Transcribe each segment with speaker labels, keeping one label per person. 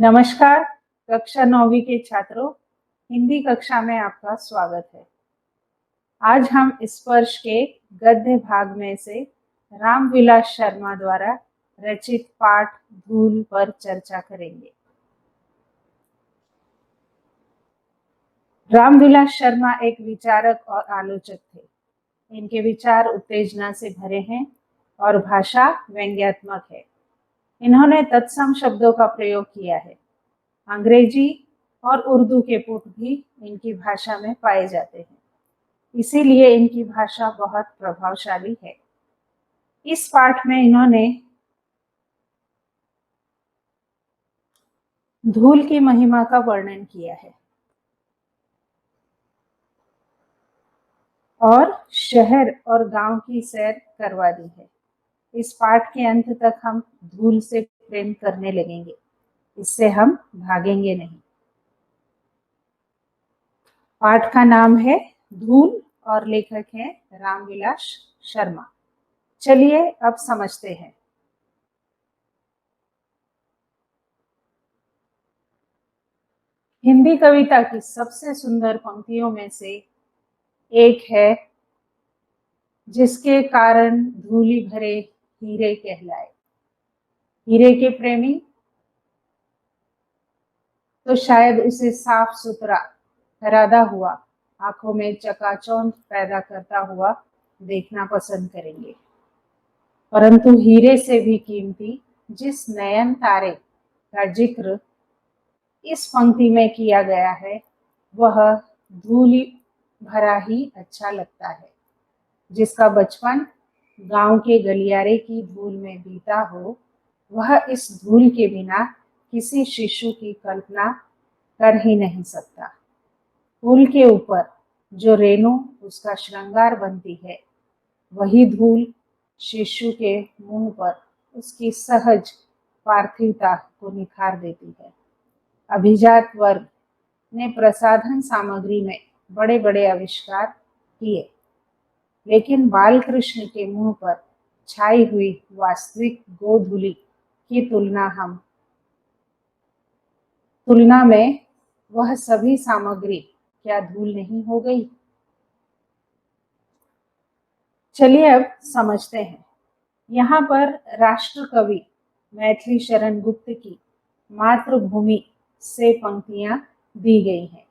Speaker 1: नमस्कार। कक्षा 9वीं के छात्रों, हिंदी कक्षा में आपका स्वागत है। आज हम स्पर्श के गद्य भाग में से रामविलास शर्मा द्वारा रचित पाठ धूल पर चर्चा करेंगे। रामविलास शर्मा एक विचारक और आलोचक थे। इनके विचार उत्तेजना से भरे हैं और भाषा व्यंग्यात्मक है। इन्होंने तत्सम शब्दों का प्रयोग किया है। अंग्रेजी और उर्दू के पुट भी इनकी भाषा में पाए जाते हैं, इसीलिए इनकी भाषा बहुत प्रभावशाली है। इस पाठ में इन्होंने धूल की महिमा का वर्णन किया है और शहर और गांव की सैर करवा दी है। इस पाठ के अंत तक हम धूल से प्रेम करने लगेंगे, इससे हम भागेंगे नहीं। पाठ का नाम है धूल और लेखक है रामविलास शर्मा। चलिए अब समझते हैं। हिंदी कविता की सबसे सुंदर पंक्तियों में से एक है, जिसके कारण धूलि भरे हीरे कहलाए। हीरे के प्रेमी तो शायद उसे साफ सुथरा खरादा हुआ, आंखों में चकाचौंध पैदा करता हुआ देखना पसंद करेंगे। परंतु हीरे से भी कीमती जिस नयन तारे का जिक्र इस पंक्ति में किया गया है, वह धूलि भरा ही अच्छा लगता है। जिसका बचपन गांव के गलियारे की धूल में बीता हो, वह इस धूल के बिना किसी शिशु की कल्पना कर ही नहीं सकता। फूल के ऊपर जो रेणु उसका श्रृंगार बनती है, वही धूल शिशु के मुंह पर उसकी सहज पार्थिवता को निखार देती है। अभिजात वर्ग ने प्रसाधन सामग्री में बड़े बड़े आविष्कार किए, लेकिन बाल कृष्ण के मुंह पर छाई हुई वास्तविक गोधूलि की तुलना में वह सभी सामग्री क्या धूल नहीं हो गई। चलिए अब समझते हैं। यहाँ पर राष्ट्र कवि मैथिली शरण गुप्त की मातृभूमि से पंक्तियां दी गई हैं।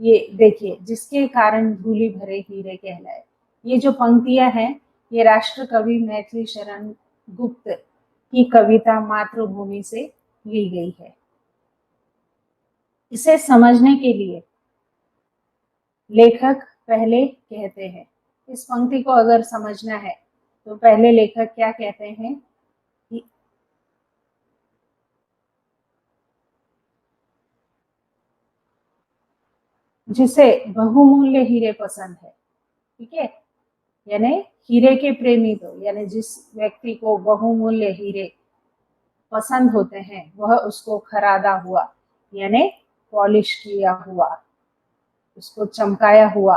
Speaker 1: ये देखिए, जिसके कारण धूलि भरे हीरे कहलाए। ये जो पंक्तियां हैं, ये राष्ट्र कवि मैथिली शरण गुप्त की कविता मातृभूमि से ली गई है। इसे समझने के लिए लेखक पहले कहते हैं, इस पंक्ति को अगर समझना है तो पहले लेखक क्या कहते हैं कि जिसे बहुमूल्य हीरे पसंद है, ठीक है, यानी हीरे के प्रेमी, तो यानी जिस व्यक्ति को बहुमूल्य हीरे पसंद होते हैं, वह उसको खरादा हुआ यानी पॉलिश किया हुआ, उसको चमकाया हुआ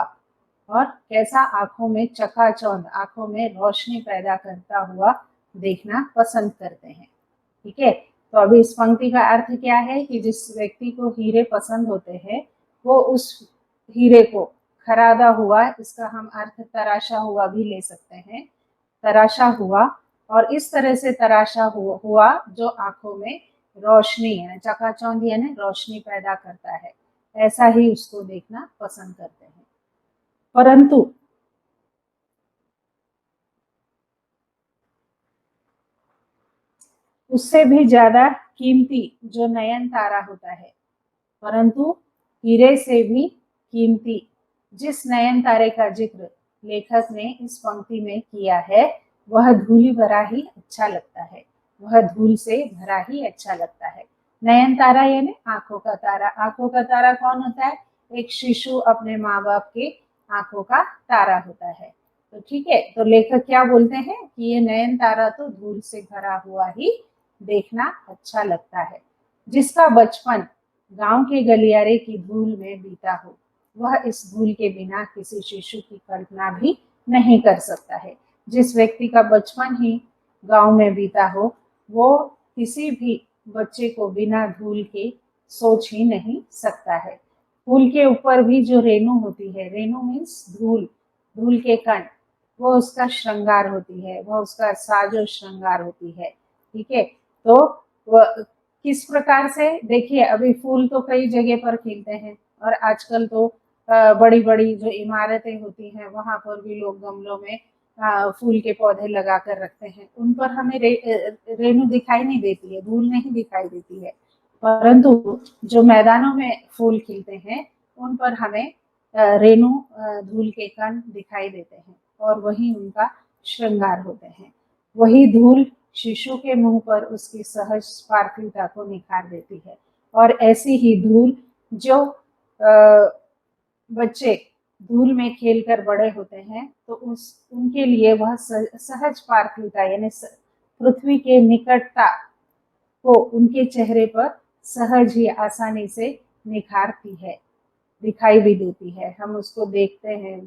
Speaker 1: और कैसा आंखों में चकाचौंध, आंखों में रोशनी पैदा करता हुआ देखना पसंद करते हैं। ठीक है, तो अभी इस पंक्ति का अर्थ क्या है कि जिस व्यक्ति को हीरे पसंद होते हैं, वो उस हीरे को खरादा हुआ, इसका हम अर्थ तराशा हुआ भी ले सकते हैं, तराशा हुआ, और इस तरह से तराशा हुआ जो आंखों में रोशनी है, चकाचौंध यानी रोशनी पैदा करता है, ऐसा ही उसको देखना पसंद करते हैं। परंतु उससे भी ज्यादा कीमती जो नयन तारा होता है, परंतु हीरे से भी कीमती जिस नयन तारे का जिक्र लेखक ने इस पंक्ति में किया है, वह धूलि भरा ही अच्छा लगता है। वह धूल से भरा ही अच्छा लगता है। नयन तारा यानी आंखों का तारा। आंखों का तारा कौन होता है? एक शिशु अपने माँ बाप के आंखों का तारा होता है। तो ठीक है, तो लेखक क्या बोलते हैं कि ये नयन तारा तो धूल से भरा हुआ ही देखना अच्छा लगता है। जिसका बचपन गांव के गलियारे की धूल में बीता हो, वह इस धूल के बिना किसी शिशु की कल्पना भी नहीं कर सकता है। जिस व्यक्ति का बचपन ही गांव में बीता हो, वो किसी भी बच्चे को बिना धूल के सोच ही नहीं सकता है। फूल के ऊपर भी जो रेणु होती है, रेणु मीन्स धूल, धूल के कण, वो उसका श्रृंगार होती है, वह उसका साजो श्रृंगार होती है। ठीक है, तो किस प्रकार से देखिए, अभी फूल तो कई जगह पर खिलते हैं और आजकल तो बड़ी बड़ी जो इमारतें होती हैं वहां पर भी लोग गमलों में फूल के पौधे लगा कर रखते हैं। उन पर हमें रेणु दिखाई नहीं देती है, धूल नहीं दिखाई देती है, परंतु जो मैदानों में फूल खिलते हैं उन पर हमें रेणु, धूल के कण दिखाई देते हैं और वही उनका श्रृंगार होते हैं। वही धूल शिशु के मुंह पर उसकी सहज पार्थिवता को निखार देती है और ऐसी ही धूल जो बच्चे धूल में खेलकर बड़े होते हैं तो उनके लिए वह सहज पार्थिवता यानी पृथ्वी के निकटता को उनके चेहरे पर सहज ही आसानी से निखारती है, दिखाई भी देती है। हम उसको देखते हैं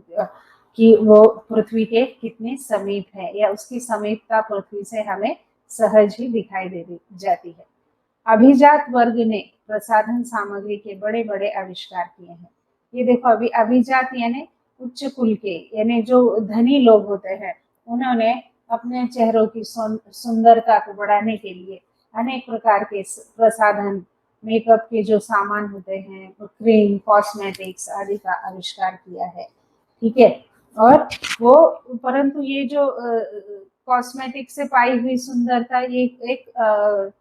Speaker 1: कि वो पृथ्वी के कितने समीप है या उसकी समीपता पृथ्वी से हमें सहज ही दिखाई दे जाती है। अभिजात वर्ग ने प्रसाधन सामग्री के बड़े बड़े आविष्कार किए हैं। ये देखो, अभी अभिजात यानी उच्च कुल के, यानी जो धनी लोग होते हैं, उन्होंने अपने चेहरों की सुंदरता को बढ़ाने के लिए अनेक प्रकार के प्रसाधन, मेकअप के जो सामान होते हैं, क्रीम, कॉस्मेटिक्स आदि का आविष्कार किया है। ठीक है, और वो परंतु ये जो कॉस्मेटिक से पाई हुई सुंदरता ये एक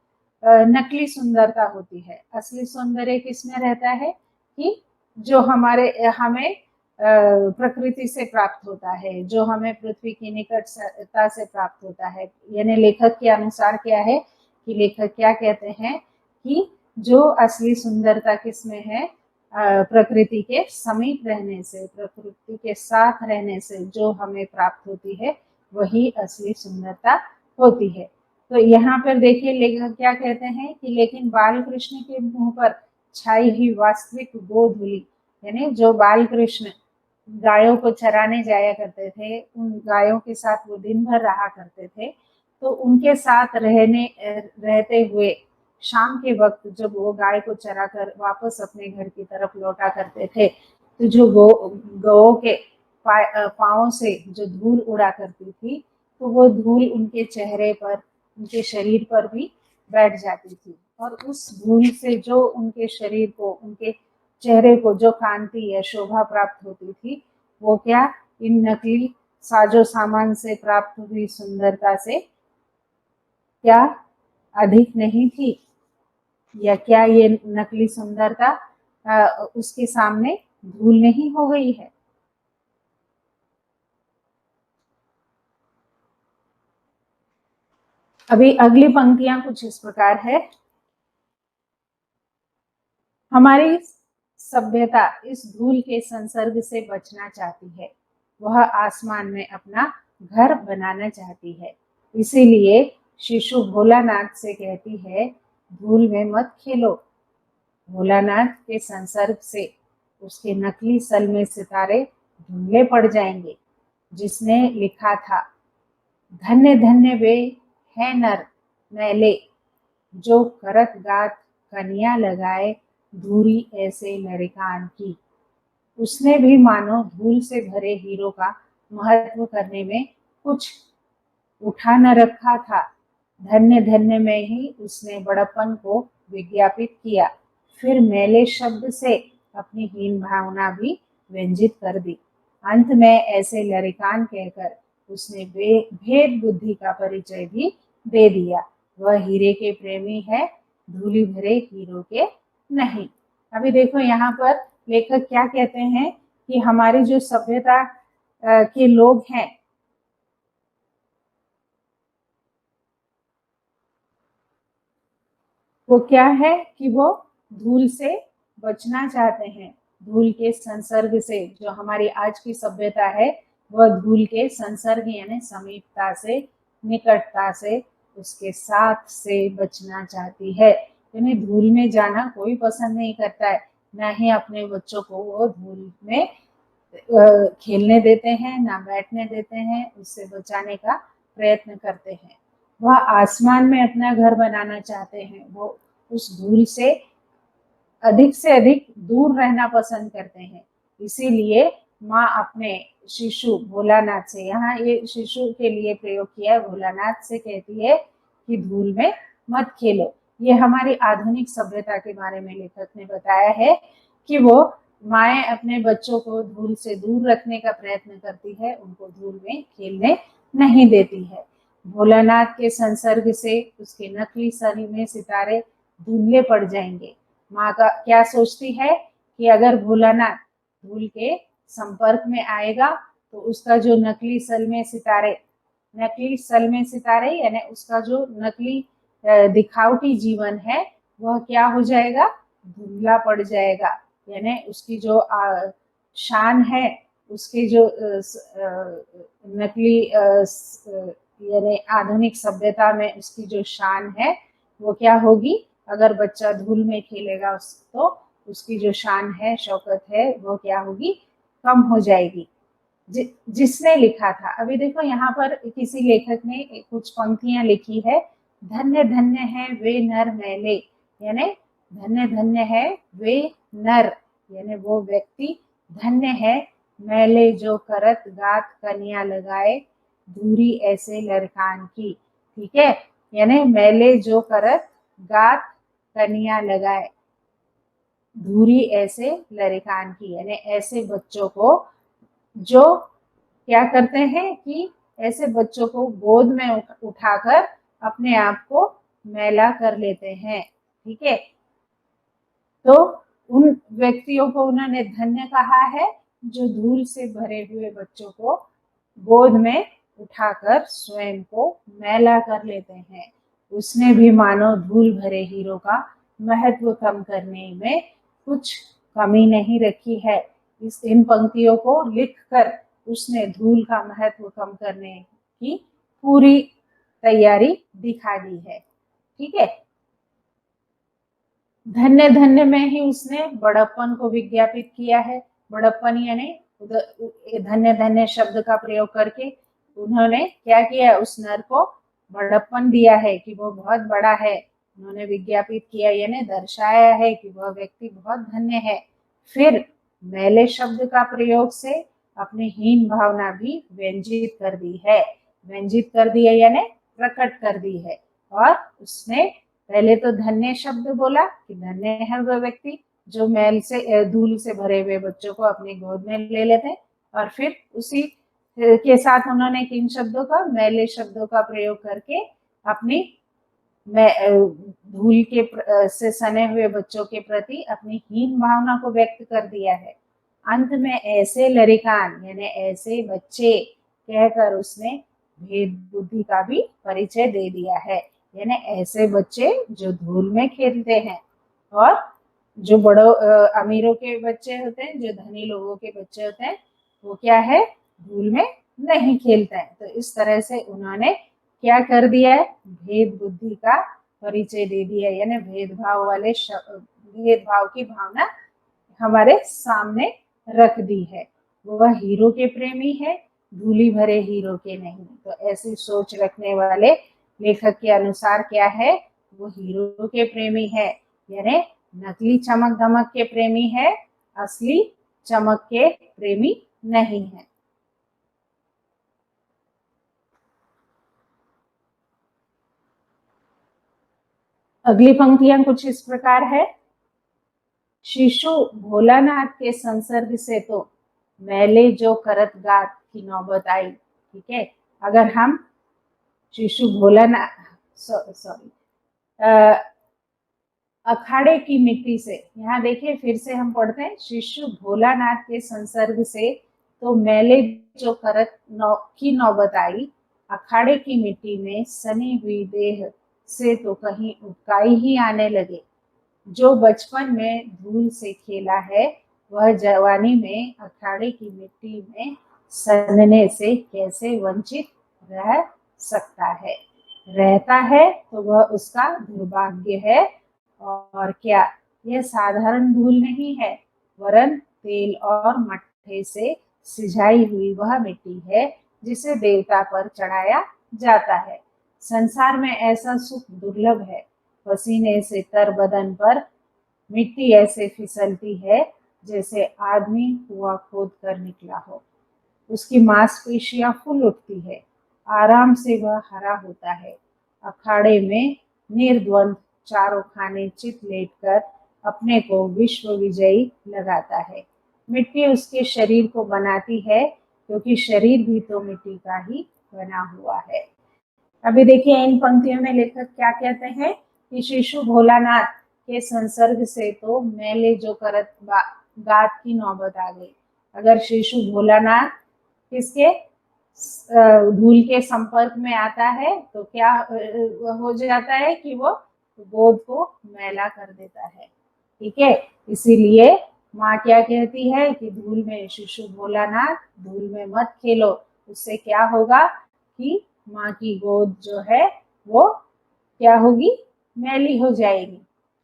Speaker 1: नकली सुंदरता होती है। असली सौंदर्य किसमें रहता है कि जो हमें प्रकृति से प्राप्त होता है, जो हमें पृथ्वी की निकटता से प्राप्त होता है। यानी लेखक के अनुसार क्या है कि लेखक क्या कहते हैं कि जो असली सुंदरता किसमें है, प्रकृति के समीप रहने से, प्रकृति के साथ रहने से जो हमें प्राप्त होती है वही असली सुंदरता होती है। तो यहाँ पर देखिए लेखक क्या कहते हैं कि लेकिन बाल कृष्ण के मुंह पर छाई हुई वास्तविक गोधूली, यानी जो बाल कृष्ण गायों को चराने जाया करते थे, उन गायों के साथ वो दिन भर रहा करते थे, तो उनके साथ रहते हुए शाम के वक्त जब वो गाय को चराकर वापस अपने घर की तरफ लौटा करते थे, तो जो गौ के पाँव से जो धूल उड़ा करती थी, तो वो धूल उनके चेहरे पर, उनके शरीर पर भी बैठ जाती थी और उस धूल से जो उनके शरीर को, उनके चेहरे को जो कांति या शोभा प्राप्त होती थी, वो क्या इन नकली साजो सामान से प्राप्त हुई सुंदरता से क्या अधिक नहीं थी? या क्या ये नकली सुंदरता उसके सामने धूल नहीं हो गई है? अभी अगली पंक्तियां कुछ इस प्रकार है। हमारी सभ्यता इस धूल के संसर्ग से बचना चाहती है, वह आसमान में अपना घर बनाना चाहती है। इसीलिए शिशु भोलानाथ से कहती है, धूल में मत खेलो। भोलानाथ के संसर्ग से उसके नकली सल में सितारे धुंधले पड़ जाएंगे। जिसने लिखा था, धन्य धन्य वे है नर मैले, जो करत गात कन्या लगाए धूरी ऐसे लड़कान की। उसने भी मानो धूल से भरे हीरो का महत्व करने में कुछ उठा न रखा था। धन्य धन्य में ही उसने बड़प्पन को विज्ञापित किया, फिर मैले शब्द से अपनी हीन भावना भी व्यंजित कर दी। अंत में ऐसे लड़कान कहकर उसने भेद बुद्धि का परिचय भी दे दिया। वह हीरे के प्रेमी है, धूली भरे हीरो के नहीं। अभी देखो यहाँ पर लेखक क्या कहते हैं कि हमारी जो सभ्यता के लोग हैं, वो क्या है कि वो धूल से बचना चाहते हैं, धूल के संसर्ग से। जो हमारी आज की सभ्यता है वह धूल के संसर्ग यानी समीपता से, निकटता से, उसके साथ से बचना चाहती है। यानी धूल में जाना कोई पसंद नहीं करता है, ना ही अपने बच्चों को वो धूल में खेलने देते हैं, ना बैठने देते हैं, उससे बचाने का प्रयत्न करते हैं। वह आसमान में अपना घर बनाना चाहते हैं, वो उस धूल से अधिक दूर रहना पसंद करते हैं। इसीलिए माँ अपने शिशु भोलानाथ से, यहाँ ये शिशु के लिए प्रयोग किया है, भोलानाथ से कहती है कि धूल में मत खेलो। ये हमारी आधुनिक सभ्यता के बारे में लेखक ने बताया है कि वो माएँ अपने बच्चों को धूल से दूर रखने का प्रयत्न करती है, उनको धूल में खेलने नहीं देती है। भोलानाथ के संसर्ग से उसके नकली शरीर में सितारे धुंधले पड़ जाएंगे। माँ का क्या सोचती है कि अगर भोलानाथ धूल के संपर्क में आएगा तो उसका जो नकली सलमे सितारे यानी उसका जो नकली दिखावटी जीवन है वह क्या हो जाएगा, धुंधला पड़ जाएगा। यानी उसकी जो शान है, उसके जो नकली यानी आधुनिक सभ्यता में उसकी जो शान है वो क्या होगी, अगर बच्चा धूल में खेलेगा तो उसकी जो शान है, शौकत है, वो क्या होगी, कम हो जाएगी। जिसने लिखा था, अभी देखो यहाँ पर किसी लेखक ने कुछ पंक्तियां लिखी है, धन्य धन्य है वे नर मैले, यानी धन्य धन्य है वे नर यानी वो व्यक्ति, धन्य है मैले जो करत गात कन्या लगाए धूरी ऐसे लड़कान की। ठीक है, यानी मैले जो करत गात कन्या लगाए धूरी ऐसे लड़कान की, यानी ऐसे बच्चों को जो क्या करते हैं कि ऐसे बच्चों को गोद में उठाकर अपने आप को मैला कर लेते हैं। ठीक है, तो उन व्यक्तियों को उन्होंने धन्य कहा है जो धूल से भरे हुए बच्चों को गोद में उठाकर स्वयं को मैला कर लेते हैं। उसने भी मानो धूल भरे हीरो का महत्व कम करने में कुछ कमी नहीं रखी है। इन पंक्तियों को लिखकर उसने धूल का महत्व कम करने की पूरी तैयारी दिखा दी है। ठीक है, धन्य धन्य में ही उसने बड़प्पन को विज्ञापित किया है। बड़प्पन यानी धन्य धन्य शब्द का प्रयोग करके उन्होंने क्या किया, उस नर को बड़प्पन दिया है कि वो बहुत बड़ा है। उन्होंने विज्ञापित किया यानी दर्शाया है कि वह व्यक्ति बहुत धन्य है। फिर मैले शब्द का प्रयोग से अपनी हीन भावना भी व्यंजित कर दी है। व्यंजित कर दी है यानी प्रकट कर दी है। और उसने पहले तो धन्य शब्द बोला कि धन्य है वह व्यक्ति जो मैल से धूल से भरे हुए बच्चों को अपनी गोद में ले लेते, और फिर उसी के साथ उन्होंने किन शब्दों का, मैले शब्दों का प्रयोग करके अपनी धूल के से सने हुए बच्चों के प्रति अपनी हीन भावना को व्यक्त कर दिया है। अंत में ऐसे लड़कान यानी ऐसे बच्चे कहकर उसने भेद बुद्धि का भी परिचय दे दिया है। यानी ऐसे बच्चे जो धूल में खेलते हैं, और जो बड़ों अमीरों के बच्चे होते हैं, जो धनी लोगों के बच्चे होते हैं, वो क्या है, धूल में नहीं खेलते हैं। तो इस तरह से उन्होंने क्या कर दिया है, भेद बुद्धि का परिचय दे दिया, यानी भेदभाव की भावना हमारे सामने रख दी है। वह हीरो के प्रेमी है, धूली भरे हीरो के नहीं। तो ऐसी सोच रखने वाले लेखक के अनुसार क्या है, वो हीरो के प्रेमी है, यानी नकली चमक धमक के प्रेमी है, असली चमक के प्रेमी नहीं है। अगली पंक्तियां कुछ इस प्रकार है, शिशु भोलानाथ के संसर्ग से तो मैले जो करत गात की नौबत आई। ठीक है, अगर हम शिशु भोलानाथ अखाड़े की मिट्टी से, यहाँ देखिए फिर से हम पढ़ते हैं, शिशु भोलानाथ के संसर्ग से तो मैले जो करत की नौबत आई, अखाड़े की मिट्टी में सनी हुई देह से तो कहीं उबकाई ही आने लगे। जो बचपन में धूल से खेला है, वह जवानी में अखाड़े की मिट्टी में सनने से कैसे वंचित रह सकता है। रहता है तो वह उसका दुर्भाग्य है। और क्या, यह साधारण धूल नहीं है, वरन तेल और मट्ठे से सिंचाई हुई वह मिट्टी है जिसे देवता पर चढ़ाया जाता है। संसार में ऐसा सुख दुर्लभ है। पसीने से तर बदन पर मिट्टी ऐसे फिसलती है जैसे आदमी कुआं खोद कर निकला हो। उसकी मांसपेशियां फूल उठती है, आराम से वह हरा होता है। अखाड़े में निर्द्वंद चारों खाने चित लेटकर अपने को विश्व विजयी लगाता है। मिट्टी उसके शरीर को बनाती है, क्योंकि शरीर भी तो मिट्टी का ही बना हुआ है। अभी देखिए इन पंक्तियों में लेखक क्या कहते हैं कि शिशु भोलानाथ के संसर्ग से तो मैले जो करत गात की नौबत आ गई। अगर शिशु भोलानाथ किसके धूल के संपर्क में आता है तो क्या हो जाता है कि वो गोद को मैला कर देता है। ठीक है, इसीलिए माँ क्या कहती है कि धूल में शिशु भोलानाथ धूल में मत खेलो। उससे क्या होगा कि माँ की गोद जो है वो क्या होगी, मैली हो जाएगी।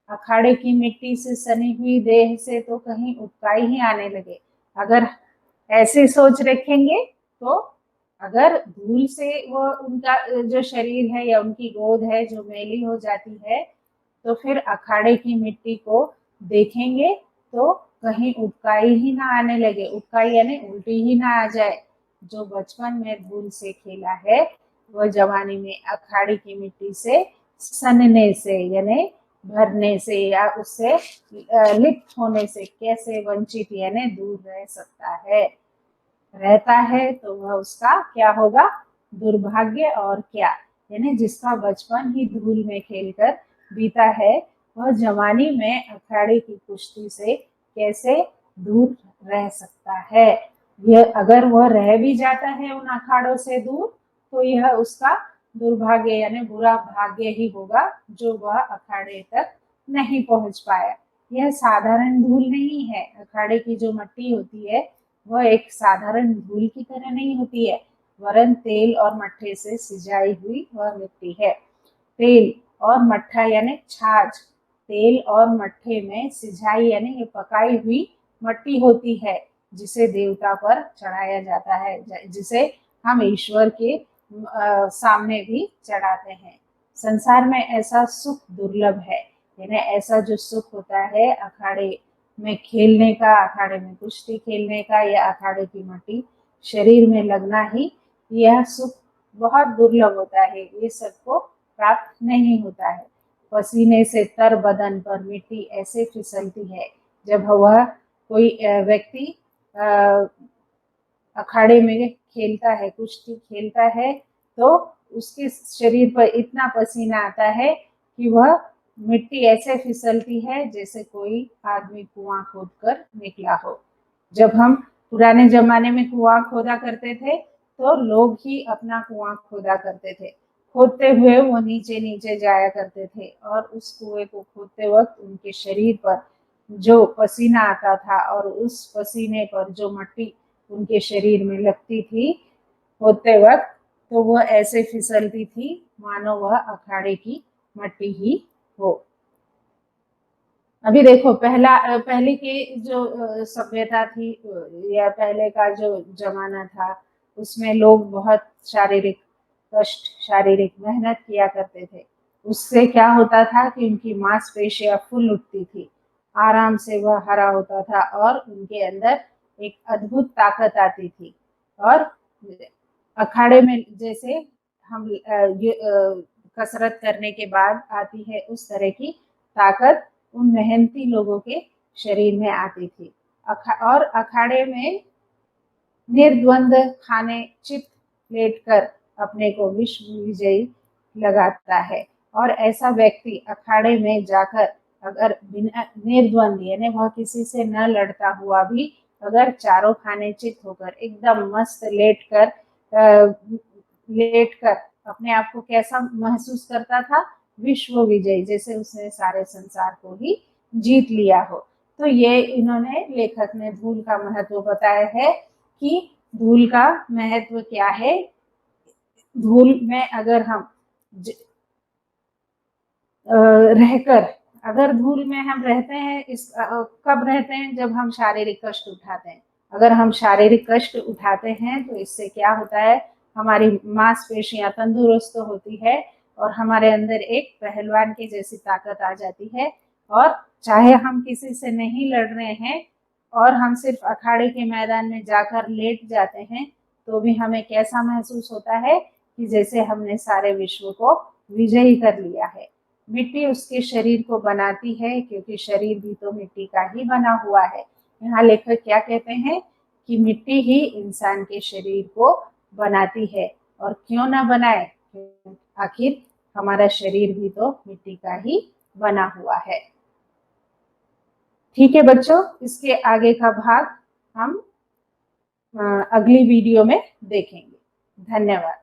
Speaker 1: अखाड़े की मिट्टी से सनी हुई देह से तो कहीं उबकाई ही आने लगे। अगर ऐसे सोच रखेंगे तो अगर धूल से वो उनका जो शरीर है या उनकी गोद है जो मैली हो जाती है, तो फिर अखाड़े की मिट्टी को देखेंगे तो कहीं उबकाई ही ना आने लगे। उबकाई यानी उल्टी ही ना आ जाए। जो बचपन में धूल से खेला है वह जवानी में अखाड़े की मिट्टी से सनने से यानी भरने से या उससे लिप्त होने से कैसे वंचित यानी दूर रह सकता है। रहता है तो वह उसका क्या होगा, दुर्भाग्य और क्या। यानी जिसका बचपन ही धूल में खेलकर बीता है वह जवानी में अखाड़े की कुश्ती से कैसे दूर रह सकता है। यह अगर वह रह भी जाता है उन अखाड़ों से दूर तो यह उसका दुर्भाग्य यानी बुरा भाग्य ही होगा जो वह अखाड़े तक नहीं पहुंच पाया। यह साधारण धूल नहीं है। अखाड़े की जो मिट्टी होती है वह एक साधारण धूल की तरह नहीं होती है, वरन तेल और मट्ठे से सिंचाई हुई वह मिट्टी है। तेल और मट्ठा यानी छाछ, तेल और मट्ठे में सिंचाई यानी ये पकाई हुई मट्टी होती है जिसे देवता पर चढ़ाया जाता है, जिसे हम ईश्वर के सामने भी चढ़ाते हैं। संसार में ऐसा सुख दुर्लभ है, यानी ऐसा जो सुख होता है अखाड़े में खेलने का, अखाड़े में कुश्ती खेलने का या अखाड़े की मिट्टी शरीर में लगना ही, यह सुख बहुत दुर्लभ होता है। ये सबको प्राप्त नहीं होता है। पसीने से तर बदन पर मिट्टी ऐसे फिसलती है। जब वह कोई व्यक्ति अखाड़े में खेलता है, कुश्ती खेलता है, तो उसके शरीर पर इतना पसीना आता है कि वह मिट्टी ऐसे फिसलती है जैसे कोई आदमी कुआं खोद कर निकला हो। जब हम पुराने जमाने में कुआं खोदा करते थे तो लोग ही अपना कुआं खोदा करते थे। खोदते हुए वो नीचे नीचे जाया करते थे और उस कुएं को खोदते वक्त उनके शरीर पर जो पसीना आता था और उस पसीने पर जो मिट्टी उनके शरीर में लगती थी होते वक्त, तो वह ऐसे फिसलती थी मानो वह अखाड़े की मिट्टी ही हो। अभी देखो पहले की जो सभ्यता थी या पहले का जो जमाना था उसमें लोग बहुत शारीरिक कष्ट, शारीरिक मेहनत किया करते थे। उससे क्या होता था कि उनकी मांसपेशियां फूल उठती थी, आराम से वह हरा होता था और उनके अंदर एक अद्भुत ताकत आती थी। और अखाड़े में जैसे हम कसरत करने के बाद आती है उस तरह की ताकत उन मेहनती लोगों के शरीर में आती थी। और अखाड़े में निर्द्वंद खाने चित लेटकर अपने को विश्व विजयी लगाता है। और ऐसा व्यक्ति अखाड़े में जाकर अगर बिना निर्द्वंद यानी वह किसी से न लड़ता हुआ भी अगर चारों खाने चित होकर एकदम मस्त लेटकर अपने आप को कैसा महसूस करता था, विश्व विजयी, जैसे उसने सारे संसार को ही जीत लिया हो। तो ये इन्होंने लेखक ने धूल का महत्व बताया है कि धूल का महत्व क्या है। धूल में अगर हम रहकर अगर धूल में हम रहते हैं कब रहते हैं, जब हम शारीरिक कष्ट उठाते हैं। अगर हम शारीरिक कष्ट उठाते हैं तो इससे क्या होता है, हमारी मांसपेशियां तंदुरुस्त होती है और हमारे अंदर एक पहलवान की जैसी ताकत आ जाती है। और चाहे हम किसी से नहीं लड़ रहे हैं और हम सिर्फ अखाड़े के मैदान में जाकर लेट जाते हैं, तो भी हमें कैसा महसूस होता है कि जैसे हमने सारे विश्व को विजयी कर लिया है। मिट्टी उसके शरीर को बनाती है, क्योंकि शरीर भी तो मिट्टी का ही बना हुआ है। यहाँ लेखक क्या कहते हैं कि मिट्टी ही इंसान के शरीर को बनाती है, और क्यों ना बनाए, आखिर हमारा शरीर भी तो मिट्टी का ही बना हुआ है। ठीक है बच्चों, इसके आगे का भाग हम अगली वीडियो में देखेंगे। धन्यवाद।